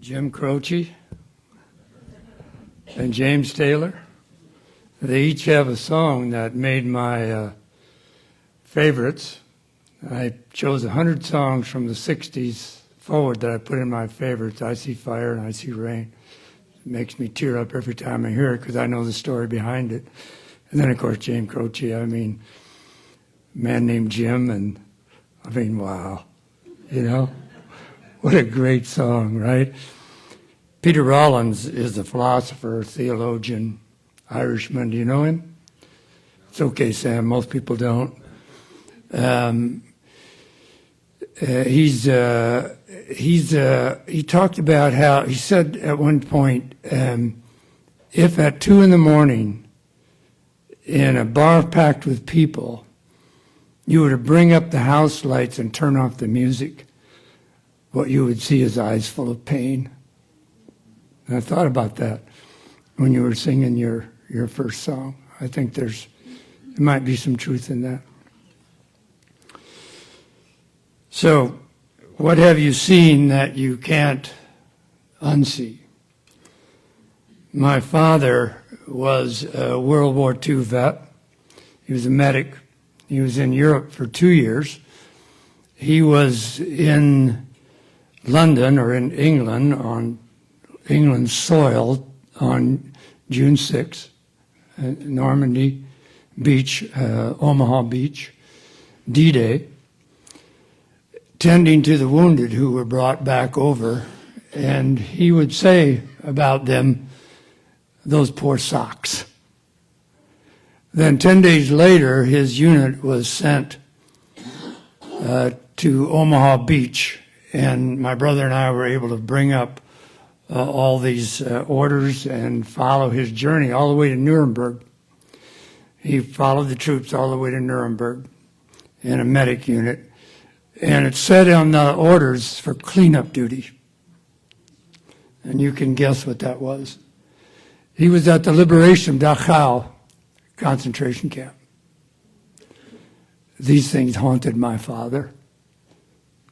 Jim Croce and James Taylor. They each have a song that made my favorites. I chose 100 songs from the 60s forward that I put in my favorites. I See Fire and I See Rain. It makes me tear up every time I hear it because I know the story behind it. And then, of course, James Croce. I mean, a man named Jim, and I mean, wow. You know? What a great song, right? Peter Rollins is a philosopher, theologian, Irishman. Do you know him? It's okay, Sam. Most people don't. He talked about how, he said at one point, if at 2 a.m. in a bar packed with people, you were to bring up the house lights and turn off the music, what you would see is eyes full of pain. And I thought about that when you were singing your first song. I think there might be some truth in that. So, what have you seen that you can't unsee? My father was a World War II vet. He was a medic. He was in Europe for 2 years. He was in London, or in England, on England's soil on June 6th, Normandy Beach, Omaha Beach, D-Day, tending to the wounded who were brought back over. And he would say about them, those poor socks. Then 10 days later, his unit was sent to Omaha Beach, and my brother and I were able to bring up all these orders and follow his journey all the way to Nuremberg. He followed the troops all the way to Nuremberg in a medic unit, and it said on the orders for cleanup duty. And you can guess what that was. He was at the liberation of Dachau concentration camp. These things haunted my father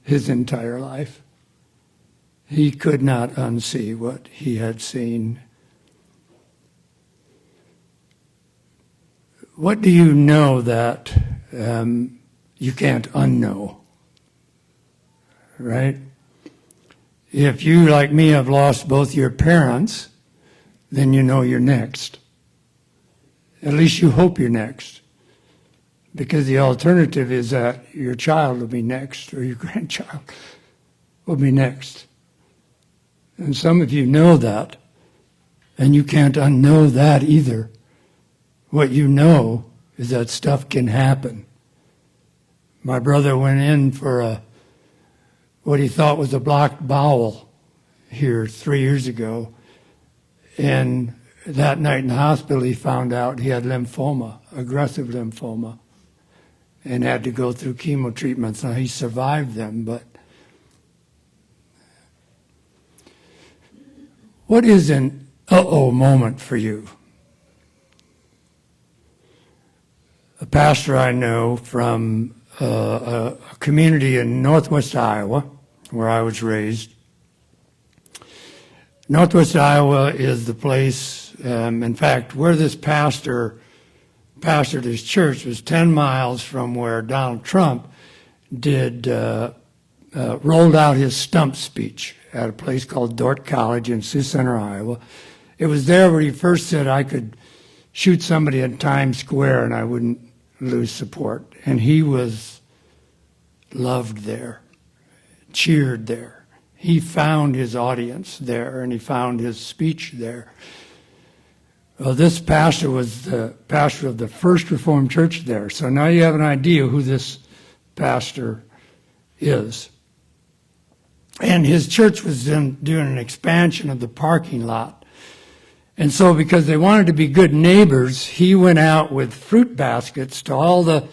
his entire life. He could not unsee what he had seen. What do you know that you can't unknow? Right? If you, like me, have lost both your parents, then you know you're next. At least you hope you're next. Because the alternative is that your child will be next, or your grandchild will be next. And some of you know that, and you can't unknow that either. What you know is that stuff can happen. My brother went in for what he thought was a blocked bowel here 3 years ago, and that night in the hospital he found out he had lymphoma, aggressive lymphoma, and had to go through chemo treatments. Now he survived them, but what is an uh-oh moment for you? A pastor I know from a community in northwest Iowa, where I was raised. Northwest Iowa is the place, in fact, where this pastor pastored his church was 10 miles from where Donald Trump rolled out his stump speech at a place called Dordt College in Sioux Center, Iowa. It was there where he first said I could shoot somebody in Times Square and I wouldn't lose support. And he was loved there, cheered there. He found his audience there, and he found his speech there. Well, this pastor was the pastor of the First Reformed Church there. So now you have an idea who this pastor is. And his church was then doing an expansion of the parking lot. And so because they wanted to be good neighbors, he went out with fruit baskets to all the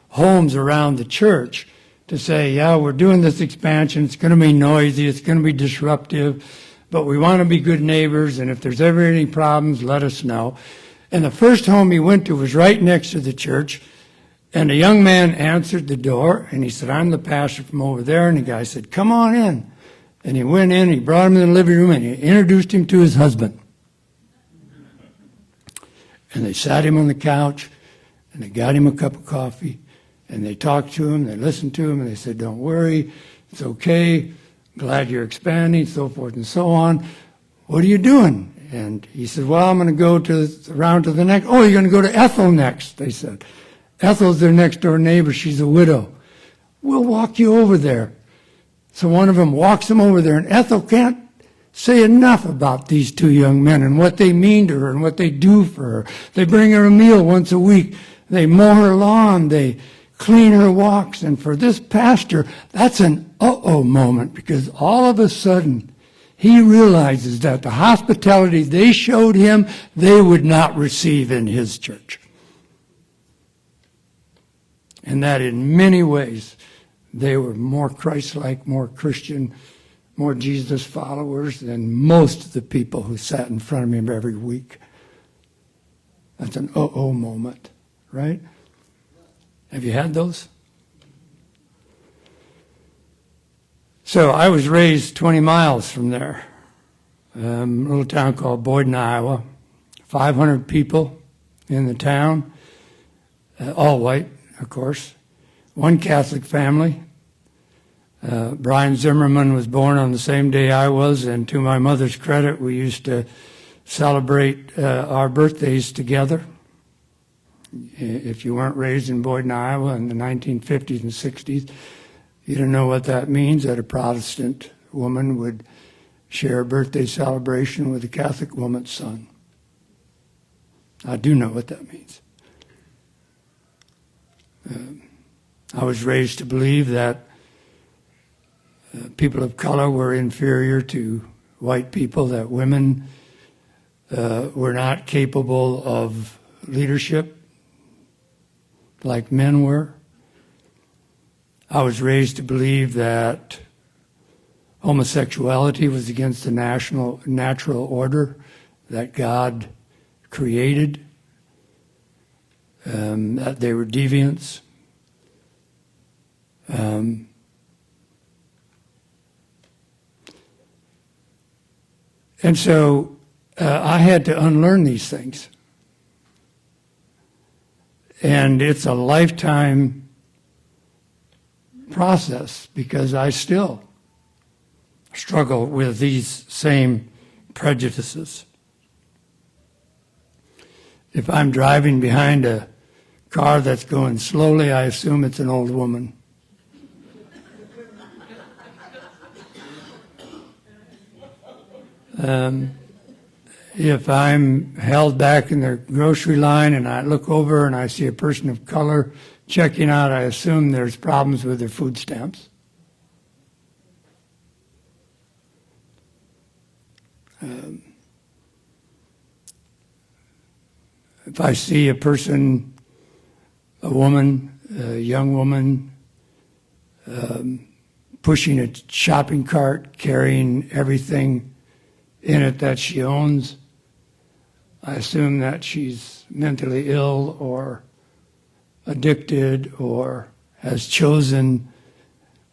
homes around the church to say, yeah, we're doing this expansion. It's going to be noisy. It's going to be disruptive. But we want to be good neighbors, and if there's ever any problems, let us know. And the first home he went to was right next to the church, and a young man answered the door, and he said, I'm the pastor from over there. And the guy said, come on in. And he went in, he brought him in the living room, and he introduced him to his husband. And they sat him on the couch, and they got him a cup of coffee, and they talked to him, they listened to him, and they said, don't worry, it's okay, glad you're expanding, so forth and so on. What are you doing? And he said, well, I'm going to go around to the next. Oh, you're going to go to Ethel next, they said. Ethel's their next door neighbor, she's a widow. We'll walk you over there. So one of them walks him over there, and Ethel can't say enough about these two young men and what they mean to her and what they do for her. They bring her a meal once a week. They mow her lawn. They clean her walks. And for this pastor, that's an uh-oh moment, because all of a sudden he realizes that the hospitality they showed him, they would not receive in his church. And that in many ways, they were more Christ-like, more Christian, more Jesus followers than most of the people who sat in front of him every week. That's an uh-oh moment, right? Have you had those? So I was raised 20 miles from there, a little town called Boyden, Iowa. 500 people in the town, all white, of course. One Catholic family. Brian Zimmerman was born on the same day I was, and to my mother's credit, we used to celebrate our birthdays together. If you weren't raised in Boyden, Iowa in the 1950s and 60s, you don't know what that means, that a Protestant woman would share a birthday celebration with a Catholic woman's son. I do know what that means. I was raised to believe that people of color were inferior to white people, that women were not capable of leadership like men were. I was raised to believe that homosexuality was against the natural order that God created, that they were deviants. And so I had to unlearn these things. And it's a lifetime process, because I still struggle with these same prejudices. If I'm driving behind a car that's going slowly, I assume it's an old woman. If I'm held back in the grocery line and I look over and I see a person of color checking out, I assume there's problems with their food stamps. If I see a person, a woman, a young woman, pushing a shopping cart, carrying everything in it that she owns, I assume that she's mentally ill or addicted or has chosen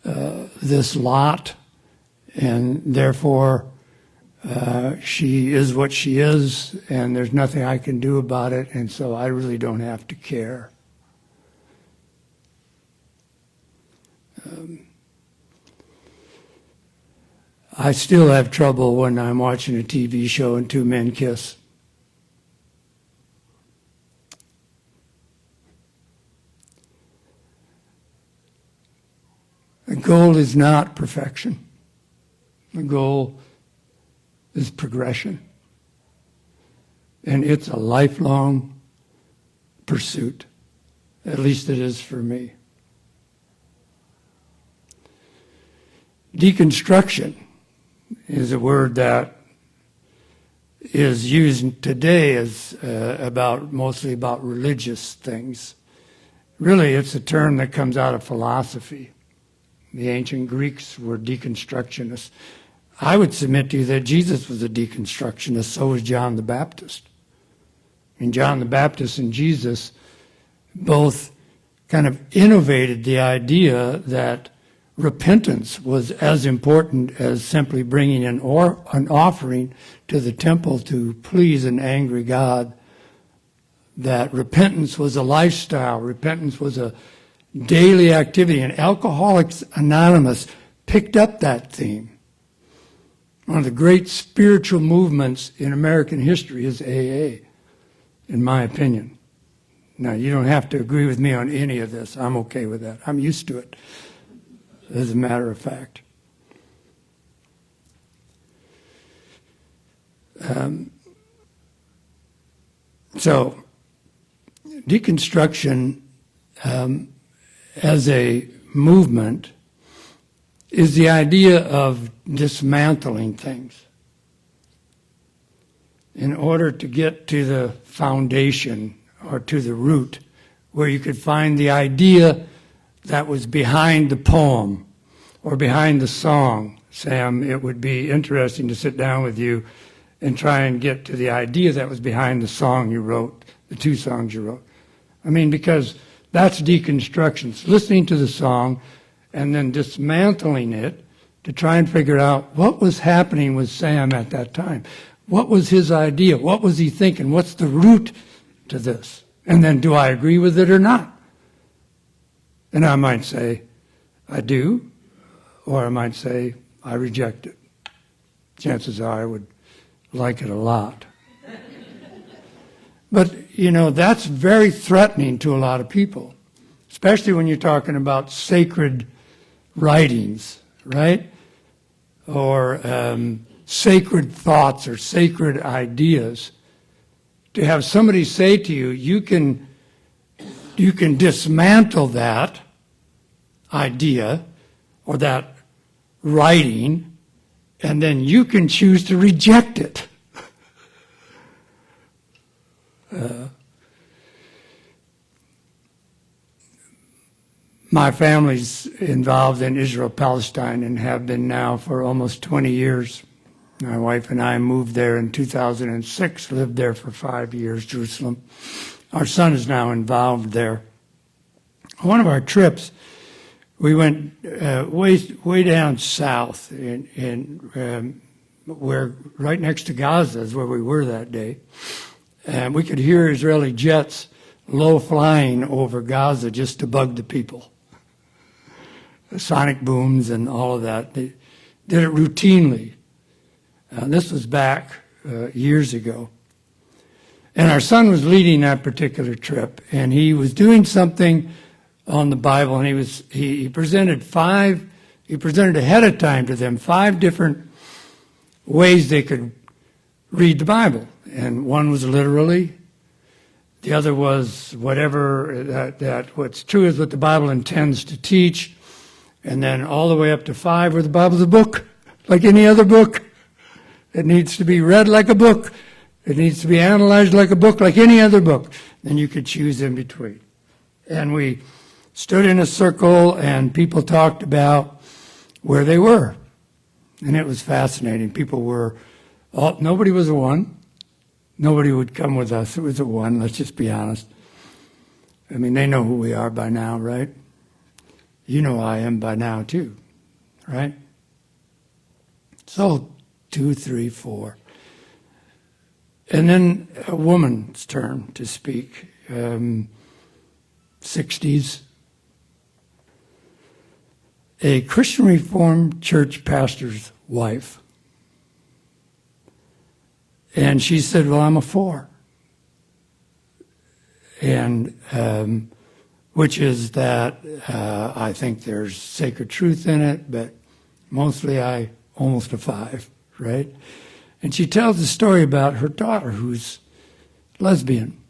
this lot, and therefore she is what she is, and there's nothing I can do about it, and so I really don't have to care. I still have trouble when I'm watching a TV show and two men kiss. The goal is not perfection. The goal is progression. And it's a lifelong pursuit. At least it is for me. Deconstruction is a word that is used today as mostly about religious things. Really, it's a term that comes out of philosophy. The ancient Greeks were deconstructionists. I would submit to you that Jesus was a deconstructionist, so was John the Baptist. And John the Baptist and Jesus both kind of innovated the idea that repentance was as important as simply bringing an offering to the temple to please an angry God. That repentance was a lifestyle. Repentance was a daily activity. And Alcoholics Anonymous picked up that theme. One of the great spiritual movements in American history is AA, in my opinion. Now, you don't have to agree with me on any of this. I'm okay with that. I'm used to it, as a matter of fact. So, deconstruction as a movement is the idea of dismantling things in order to get to the foundation or to the root where you could find the idea that was behind the poem or behind the song. Sam, it would be interesting to sit down with you and try and get to the idea that was behind the song you wrote, the two songs you wrote. I mean, because that's deconstruction. It's listening to the song and then dismantling it to try and figure out what was happening with Sam at that time. What was his idea? What was he thinking? What's the root to this? And then do I agree with it or not? And I might say, I do, or I might say, I reject it. Chances are I would like it a lot. But, that's very threatening to a lot of people, especially when you're talking about sacred writings, right? Or sacred thoughts or sacred ideas. To have somebody say to you, you can dismantle that idea or that writing, and then you can choose to reject it. My family's involved in Israel-Palestine and have been now for almost 20 years. My wife and I moved there in 2006, lived there for 5 years, Jerusalem. Our son is now involved there. One of our trips, we went way down south, where right next to Gaza is where we were that day. And we could hear Israeli jets low flying over Gaza just to bug the people. The sonic booms and all of that. They did it routinely. This was back years ago. And our son was leading that particular trip, and he was doing something on the Bible, and he presented ahead of time to them 5 different ways they could read the Bible. And one was literally, the other was whatever, that what's true is what the Bible intends to teach, and then all the way up to 5 where the Bible's a book, like any other book. It needs to be read like a book. It needs to be analyzed like a book, like any other book. Then you could choose in between. And we stood in a circle, and people talked about where they were. And it was fascinating. Nobody was a 1. Nobody would come with us. It was a 1, let's just be honest. I mean, they know who we are by now, right? You know I am by now, too, right? So, 2, 3, 4. And then a woman's turn to speak. 60s. A Christian Reformed church pastor's wife. And she said, well, I'm a 4. And which is that I think there's sacred truth in it, but mostly I almost a 5, right? And she tells a story about her daughter who's lesbian.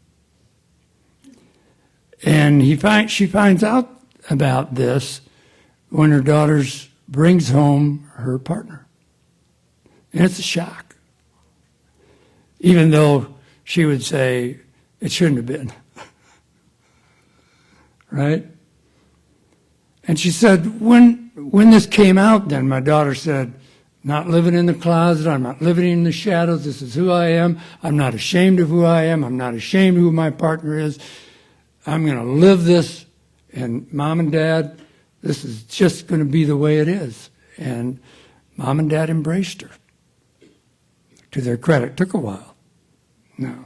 And she finds out about this when her daughter brings home her partner. And it's a shock. Even though she would say it shouldn't have been. Right? And she said, when this came out, then my daughter said, not living in the closet, I'm not living in the shadows, this is who I am, I'm not ashamed of who I am, I'm not ashamed of who my partner is, I'm going to live this, and Mom and Dad, This is just going to be the way it is. And Mom and Dad embraced her. To their credit, took a while. No.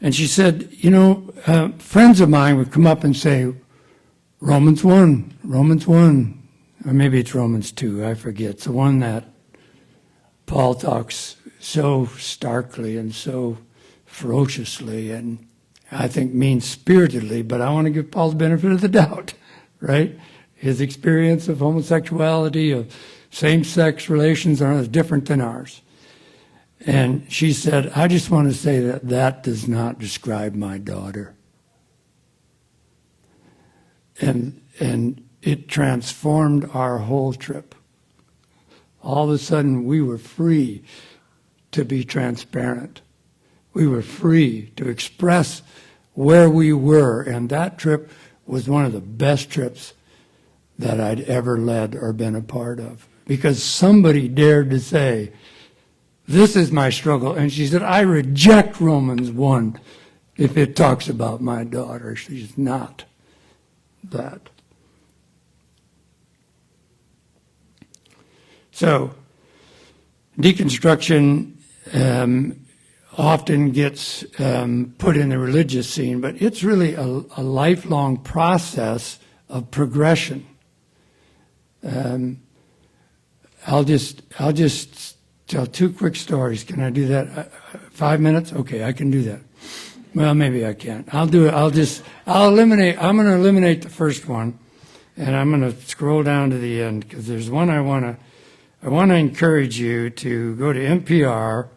And she said, you know, friends of mine would come up and say, Romans 1, or maybe it's Romans 2, I forget. It's the one that Paul talks so starkly and so ferociously, and I think mean-spiritedly, but I want to give Paul the benefit of the doubt, right? His experience of homosexuality, of same-sex relations are different than ours. And she said, I just want to say that that does not describe my daughter. And it transformed our whole trip. All of a sudden, we were free to be transparent. We were free to express where we were. And that trip was one of the best trips that I'd ever led or been a part of. Because somebody dared to say, this is my struggle. And she said, I reject Romans 1 if it talks about my daughter. She's not that. So, deconstruction often gets put in the religious scene, but it's really a lifelong process of progression. I'll just tell two quick stories. Can I do that? 5 minutes? Okay, I can do that. Well, maybe I can't. I'll do it. I'm going to eliminate the first one, and I'm going to scroll down to the end, because there's one I want to encourage you to go to NPR,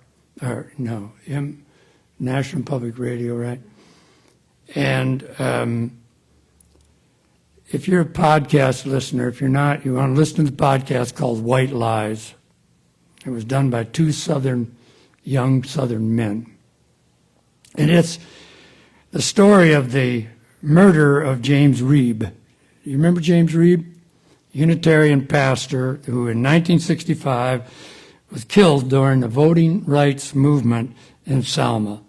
National Public Radio, right? And if you're a podcast listener, if you're not, you want to listen to the podcast called White Lies. It was done by two young Southern men. And it's the story of the murder of James Reeb. You remember James Reeb? Unitarian pastor who in 1965 was killed during the voting rights movement in Selma.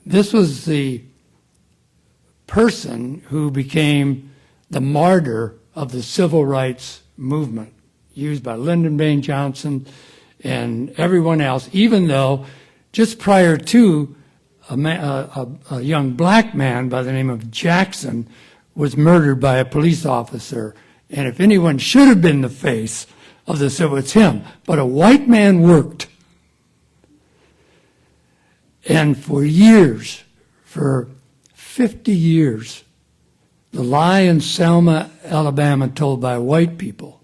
This was the person who became the martyr of the civil rights movement, used by Lyndon Baines Johnson and everyone else, even though just prior to a young black man by the name of Jackson was murdered by a police officer. And if anyone should have been the face of the civil, it's him. But a white man worked. And for years, for 50 years, the lie in Selma, Alabama, told by white people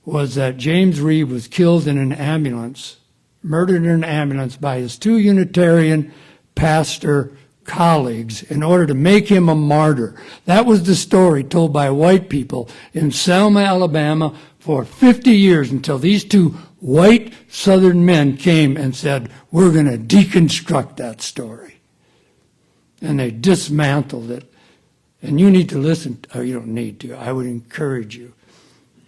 was that James Reeb was killed in an ambulance, murdered in an ambulance by his two Unitarian pastor colleagues in order to make him a martyr. That was the story told by white people in Selma, Alabama for 50 years, until these two white Southern men came and said, we're going to deconstruct that story. And they dismantled it. And you need to listen, or you don't need to, I would encourage you.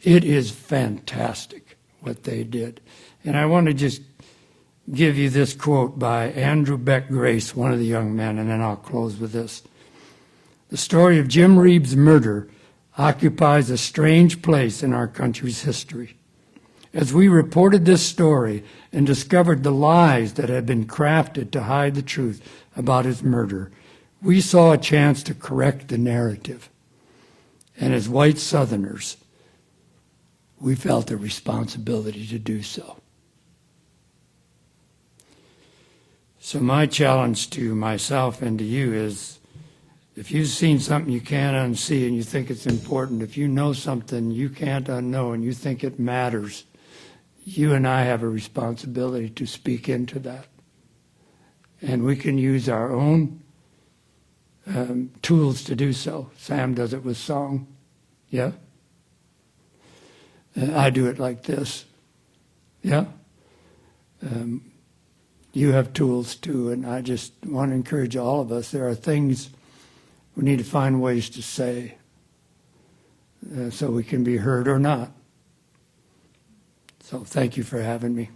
It is fantastic what they did. And I want to just give you this quote by Andrew Beck Grace, one of the young men, and then I'll close with this. The story of Jim Reeb's murder occupies a strange place in our country's history. As we reported this story and discovered the lies that had been crafted to hide the truth about his murder, we saw a chance to correct the narrative. And as white Southerners, we felt a responsibility to do so. So my challenge to myself and to you is, if you've seen something you can't unsee and you think it's important, if you know something you can't unknow and you think it matters, you and I have a responsibility to speak into that. And we can use our own tools to do so. Sam does it with song. Yeah? I do it like this. Yeah? You have tools too, and I just want to encourage all of us. There are things we need to find ways to say so we can be heard or not. So thank you for having me.